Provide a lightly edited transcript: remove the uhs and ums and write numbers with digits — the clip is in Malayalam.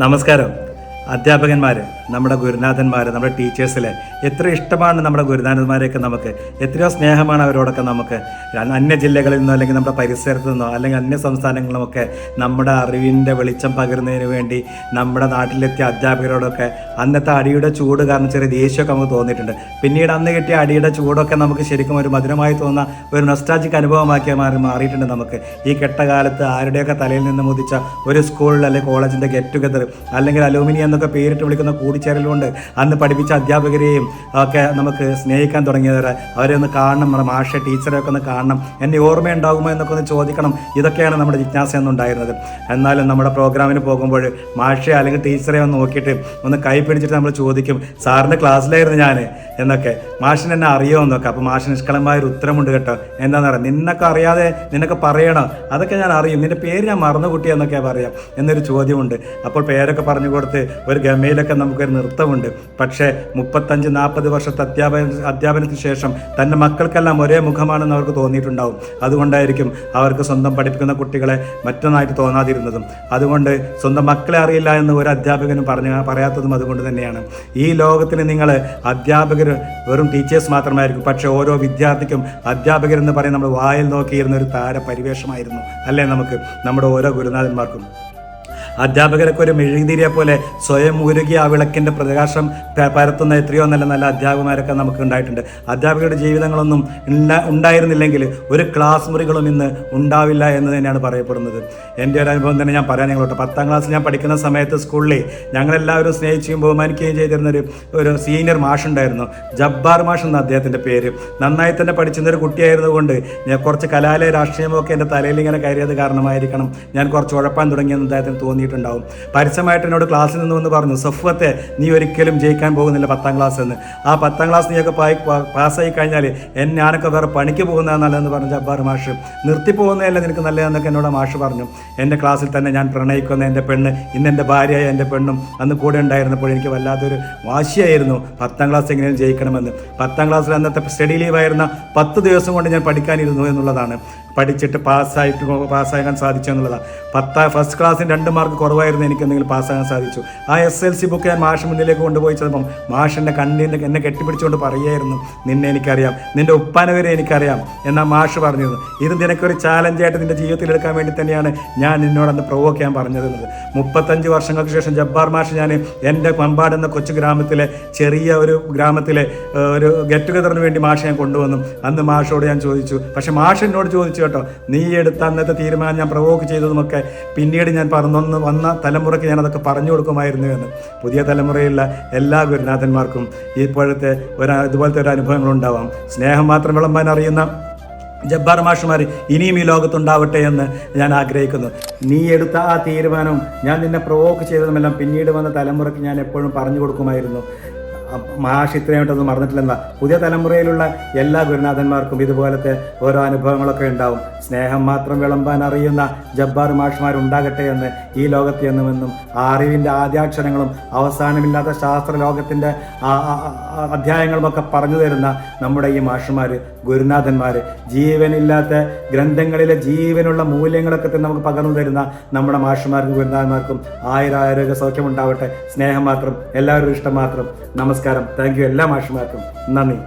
നമസ്കാരം. അധ്യാപകന്മാർ, നമ്മുടെ ഗുരുനാഥന്മാർ, നമ്മുടെ ടീച്ചേഴ്സിലെ എത്ര ഇഷ്ടമാണ് നമ്മുടെ ഗുരുനാഥന്മാരെയൊക്കെ നമുക്ക്. എത്രയോ സ്നേഹമാണ് അവരോടൊക്കെ നമുക്ക്. അന്യ ജില്ലകളിൽ നിന്നോ അല്ലെങ്കിൽ നമ്മുടെ പരിസരത്തു നിന്നോ അല്ലെങ്കിൽ അന്യ സംസ്ഥാനങ്ങളിലുമൊക്കെ നമ്മുടെ അറിവിൻ്റെ വെളിച്ചം പകരുന്നതിന് വേണ്ടി നമ്മുടെ നാട്ടിലെത്തിയ അധ്യാപകരോടൊക്കെ അന്നത്തെ അടിയുടെ ചൂട് കാരണം ചെറിയ ദേഷ്യമൊക്കെ നമുക്ക് തോന്നിയിട്ടുണ്ട്. പിന്നീട് അന്ന് കിട്ടിയ അടിയുടെ ചൂടൊക്കെ നമുക്ക് ശരിക്കും ഒരു മധുരമായി തോന്നുന്ന ഒരു നൊസ്റ്റാൾജിക് അനുഭവമാക്കി മാറിയിട്ടുണ്ട് നമുക്ക്. ഈ കെട്ടകാലത്ത് ആരുടെയൊക്കെ തലയിൽ നിന്ന് മുതിച്ച ഒരു സ്കൂളിൽ അല്ലെങ്കിൽ കോളേജിൻ്റെ ഗെറ്റ് ടുഗദർ അല്ലെങ്കിൽ അലൂമിനി എന്നൊക്കെ പേരിട്ട് വിളിക്കുന്ന കൂടിച്ചേരലുകൊണ്ട് അന്ന് പഠിപ്പിച്ച അധ്യാപകരെയും ഒക്കെ നമുക്ക് സ്നേഹിക്കാൻ തുടങ്ങിയവരെ അവരെ ഒന്ന് കാണണം, നമ്മുടെ മാഷ ടീച്ചറെയൊക്കെ ഒന്ന് കാണണം, എന്നെ ഓർമ്മയുണ്ടാകുമോ എന്നൊക്കെ ഒന്ന് ചോദിക്കണം. ഇതൊക്കെയാണ് നമ്മുടെ ജിജ്ഞാസ എന്നുണ്ടായിരുന്നത്. എന്നാലും നമ്മുടെ പ്രോഗ്രാമിന് പോകുമ്പോൾ മാഷെ അല്ലെങ്കിൽ ടീച്ചറെ ഒന്ന് നോക്കിയിട്ട് ഒന്ന് കൈ പിടിച്ചിട്ട് നമ്മൾ ചോദിക്കും, സാറിൻ്റെ ക്ലാസ്സിലായിരുന്നു ഞാൻ എന്നൊക്കെ. മാഷിന് എന്നെ അറിയുമോ എന്നൊക്കെ. അപ്പോൾ മാഷിന് നിഷ്കളമായൊരു ഉത്തരമുണ്ട് കേട്ടോ. എന്താണെന്ന് പറയാം, നിന്നൊക്കെ അറിയാതെ നിനക്ക് പറയണോ? അതൊക്കെ ഞാൻ അറിയും, നിൻ്റെ പേര് ഞാൻ മറന്നു കുട്ടി എന്നൊക്കെ പറയാം എന്നൊരു ചോദ്യമുണ്ട്. അപ്പോൾ പേരൊക്കെ പറഞ്ഞു കൊടുത്ത് ഒരു ഗമയിലൊക്കെ നമുക്കൊരു നൃത്തമുണ്ട്. പക്ഷേ 35-40 വർഷത്തെ അധ്യാപനത്തിന് ശേഷം തൻ്റെ മക്കൾക്കെല്ലാം ഒരേ മുഖമാണെന്ന് അവർക്ക് തോന്നിയിട്ടുണ്ടാവും. അതുകൊണ്ടായിരിക്കും അവർക്ക് സ്വന്തം പഠിപ്പിക്കുന്ന കുട്ടികളെ മറ്റൊന്നായിട്ട് തോന്നാതിരുന്നതും. അതുകൊണ്ട് സ്വന്തം മക്കളെ അറിയില്ല എന്ന് ഒരു അധ്യാപകനും പറയാത്തതും അതുകൊണ്ട് തന്നെയാണ്. ഈ ലോകത്തിന് നിങ്ങൾ അധ്യാപകർ വെറും ടീച്ചേഴ്സ് മാത്രമായിരിക്കും, പക്ഷേ ഓരോ വിദ്യാർത്ഥിക്കും അധ്യാപകരെന്ന് പറയും നമ്മൾ വായിൽ നോക്കിയിരുന്ന ഒരു താരപരിവേഷമായിരുന്നു അല്ലേ നമുക്ക്, നമ്മുടെ ഓരോ ഗുരുനാഥന്മാർക്കും. അധ്യാപകരൊക്കെ ഒരു മെഴുകുതിരിയെ പോലെ സ്വയം ഉരുകി ആ വിളക്കിൻ്റെ പ്രകാശം പരത്തുന്ന എത്രയോ നല്ല നല്ല അധ്യാപകന്മാരൊക്കെ നമുക്ക് ഉണ്ടായിട്ടുണ്ട്. അധ്യാപകരുടെ ജീവിതങ്ങളൊന്നും ഉണ്ടായിരുന്നില്ലെങ്കിൽ ഒരു ക്ലാസ് മുറികളും ഇന്ന് ഉണ്ടാവില്ല എന്ന് തന്നെയാണ് പറയപ്പെടുന്നത്. എൻ്റെ ഒരു അനുഭവം തന്നെ ഞാൻ പറയാൻ ഞങ്ങളോട്ട്. 10ാം ക്ലാസ് ഞാൻ പഠിക്കുന്ന സമയത്ത് സ്കൂളിൽ ഞങ്ങളെല്ലാവരും സ്നേഹിക്കുകയും ബഹുമാനിക്കുകയും ചെയ്തിരുന്ന ഒരു സീനിയർ മാഷുണ്ടായിരുന്നു. ജബ്ബാർ മാഷ് എന്ന അദ്ദേഹത്തിൻ്റെ പേര്. നന്നായി തന്നെ പഠിച്ചിരുന്നൊരു കുട്ടിയായിരുന്നുകൊണ്ട് ഞാൻ കുറച്ച് കലാലയ രാഷ്ട്രീയമൊക്കെ എൻ്റെ തലയിൽ ഇങ്ങനെ കയറിയത് കാരണമായിരിക്കണം ഞാൻ കുറച്ച് ഉഴപ്പാൻ തുടങ്ങിയെന്ന് അദ്ദേഹത്തിന് തോന്നിയിട്ടുണ്ടാവും. പരസ്യമായിട്ട് എന്നോട് ക്ലാസ്സിൽ നിന്ന് പറഞ്ഞു, സഫ്വത്തെ നീ ഒരിക്കലും ജയിക്കാൻ പോകുന്നില്ല 10ാം ക്ലാസ് എന്ന്. ആ 10ാം ക്ലാസ് നീയൊക്കെ പാസ്സായി കഴിഞ്ഞാൽ ഞാനൊക്കെ വേറെ പണിക്ക് പോകുന്നതാണ് നല്ലതെന്ന് പറഞ്ഞു ജബ്ബാർ മാഷ്. നിർത്തിപ്പോകുന്നതല്ല നിനക്ക് നല്ലതെന്നൊക്കെ എന്നോട് മാഷ് പറഞ്ഞു. എൻ്റെ ക്ലാസ്സിൽ തന്നെ ഞാൻ പ്രണയിക്കുന്ന എൻ്റെ പെണ്ണ്, ഇന്ന് എൻ്റെ ഭാര്യയായ എൻ്റെ പെണ്ണും അന്ന് കൂടെ ഉണ്ടായിരുന്നപ്പോൾ എനിക്ക് വല്ലാത്തൊരു വാശിയായിരുന്നു 10ാം ക്ലാസ് എങ്ങനെയും ജയിക്കണമെന്ന്. 10ാം ക്ലാസ്സിൽ അന്നത്തെ സ്റ്റഡി ലീവായിരുന്ന 10 ദിവസം കൊണ്ട് ഞാൻ പഠിക്കാനിരുന്നു എന്നുള്ളതാണ്. പഠിച്ചിട്ട് പാസ്സാകാൻ സാധിച്ചു എന്നുള്ളതാണ്. ഫസ്റ്റ് ക്ലാസ്സിന് 2 മാർക്ക് കുറവായിരുന്നു, എനിക്ക് എന്തെങ്കിലും പാസ്സാകാൻ സാധിച്ചു. ആ SLC ബുക്ക് ഞാൻ മാഷ് മുന്നിലേക്ക് കൊണ്ടുപോയി ചെന്നപ്പം മാഷ് എൻ്റെ എന്നെ കെട്ടിപ്പിടിച്ചുകൊണ്ട് പറയുമായിരുന്നു, നിന്നെ എനിക്കറിയാം, നിൻ്റെ ഉപ്പാനെ വരെ എനിക്കറിയാം എന്നാൽ മാഷ് പറഞ്ഞിരുന്നു, ഇത് നിനക്കൊരു ചാലഞ്ചായിട്ട് നിൻ്റെ ജീവിതത്തിൽ എടുക്കാൻ വേണ്ടി തന്നെയാണ് ഞാൻ നിന്നോടന്ന് പ്രൊവോക്ക് ചെയ്യാൻ പറഞ്ഞിരുന്നത്. 35 വർഷങ്ങൾക്ക് ശേഷം ജബ്ബാർ മാഷ് ഞാൻ എൻ്റെ മമ്പാട് എന്ന കൊച്ചു ഗ്രാമത്തിലെ ചെറിയ ഒരു ഗ്രാമത്തിലെ ഒരു ഗെറ്റ് ടുഗദറിന് വേണ്ടി മാഷ് ഞാൻ കൊണ്ടുവന്നു. അന്ന് മാഷോട് ഞാൻ ചോദിച്ചു, പക്ഷെ മാഷ് എന്നോട് ചോദിച്ചു കേട്ടോ, നീ എടുത്ത അന്നത്തെ തീരുമാനം ഞാൻ പ്രൊവോക്ക് ചെയ്തതുമൊക്കെ പിന്നീട് ഞാൻ വന്ന തലമുറയ്ക്ക് ഞാനതൊക്കെ പറഞ്ഞു കൊടുക്കുമായിരുന്നു എന്ന്. പുതിയ തലമുറയിലുള്ള എല്ലാ ഗുരുനാഥന്മാർക്കും ഇപ്പോഴത്തെ ഇതുപോലത്തെ ഒരു അനുഭവങ്ങളുണ്ടാവാം. സ്നേഹം മാത്രം വിളമ്പാൻ അറിയുന്ന ജബ്ബാർ മാഷുമാർ ഇനിയും ഈ ലോകത്തുണ്ടാവട്ടെ എന്ന് ഞാൻ ആഗ്രഹിക്കുന്നു. നീ എടുത്ത ആ തീരുമാനവും ഞാൻ നിന്നെ പ്രൊവോക്ക് ചെയ്തതുമെല്ലാം പിന്നീട് വന്ന തലമുറയ്ക്ക് ഞാൻ എപ്പോഴും പറഞ്ഞു കൊടുക്കുമായിരുന്നു. മാഷ് ഇത്രയായിട്ടൊന്നും മറന്നിട്ടില്ലെന്ന പുതിയ തലമുറയിലുള്ള എല്ലാ ഗുരുനാഥന്മാർക്കും ഇതുപോലത്തെ ഓരോ അനുഭവങ്ങളൊക്കെ ഉണ്ടാവും. സ്നേഹം മാത്രം വിളമ്പാൻ അറിയുന്ന ജബ്ബാർ മാഷ്മാരുണ്ടാകട്ടെ എന്ന് ഈ ലോകത്ത് എന്നുമെന്നും അറിവിൻ്റെ ആദ്യാക്ഷരങ്ങളും അവസാനമില്ലാത്ത ശാസ്ത്ര ലോകത്തിൻ്റെ അധ്യായങ്ങളുമൊക്കെ പറഞ്ഞു തരുന്ന നമ്മുടെ ഈ മാഷുമാർ, ഗുരുനാഥന്മാർ, ജീവനില്ലാത്ത ഗ്രന്ഥങ്ങളിലെ ജീവനുള്ള മൂല്യങ്ങളൊക്കെ തന്നെ നമുക്ക് പകർന്നു തരുന്ന നമ്മുടെ മാഷുമാർക്കും ഗുരുനാഥന്മാർക്കും ആരോഗ്യ സൗഖ്യം ഉണ്ടാവട്ടെ. സ്നേഹം മാത്രം, എല്ലാവരും ഇഷ്ടം മാത്രം. നമസ്കാരം. താങ്ക് യു എല്ലാ മാഷുമാർക്കും. നന്ദി.